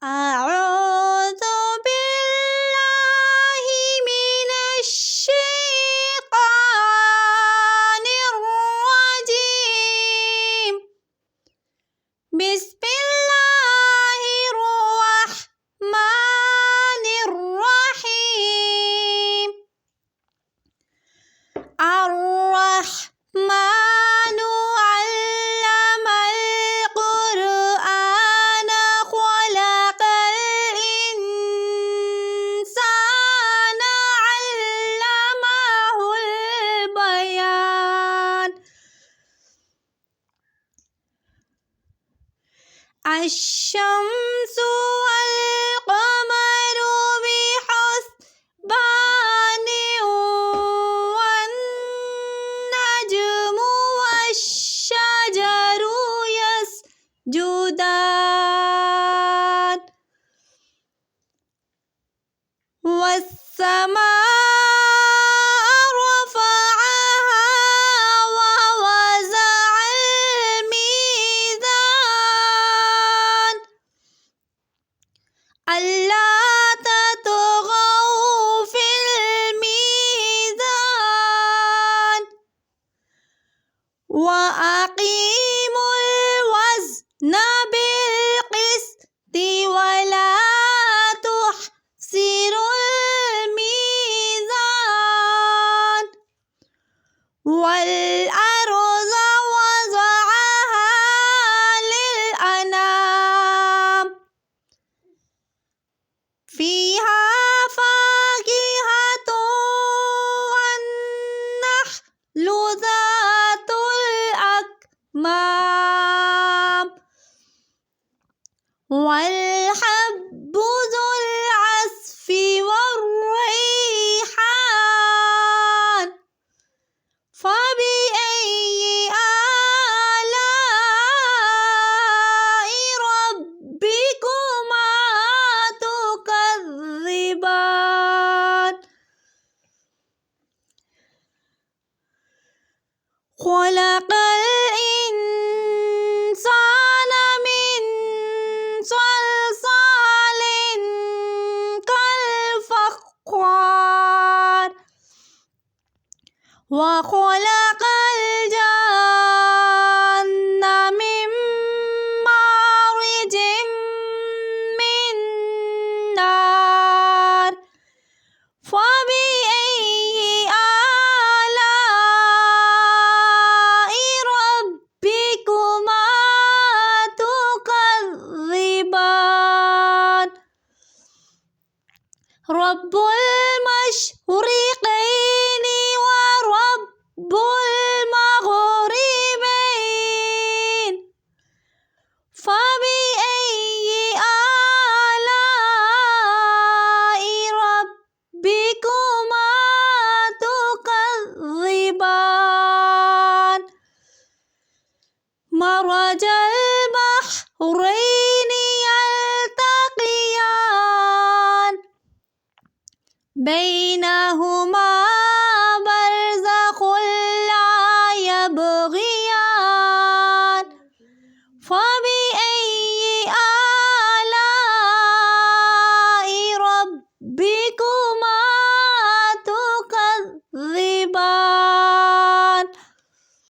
أعوذ بالله من الشيطان الرجيم. بسم الله الرحمن الرحيم. الرحمن علم القرآن خلق الإنسان علمه البيان. الشمس والقمر بحسبان والنجم والشجر يسجدان والسماء رفعها ووزع الميزان ألا تطغوا في الميزان وأقيموا الوزن بالقسط ولا تخسروا الميزان والأرض وضعها للأنام فيها فاكهة والنخل ذات الأكمام والحب ذو العصف والريحان فبأي آلاء ربكما تكذبان. خلق الإنسان من صلصال كالفخار وخلق الجن من مارج من نار فبأي آلاء ربكما تكذبان. رب المشرقين ورب المغربين فبأي آلاء ربكما تكذبان. مرج البحرين يلتقيان بينهما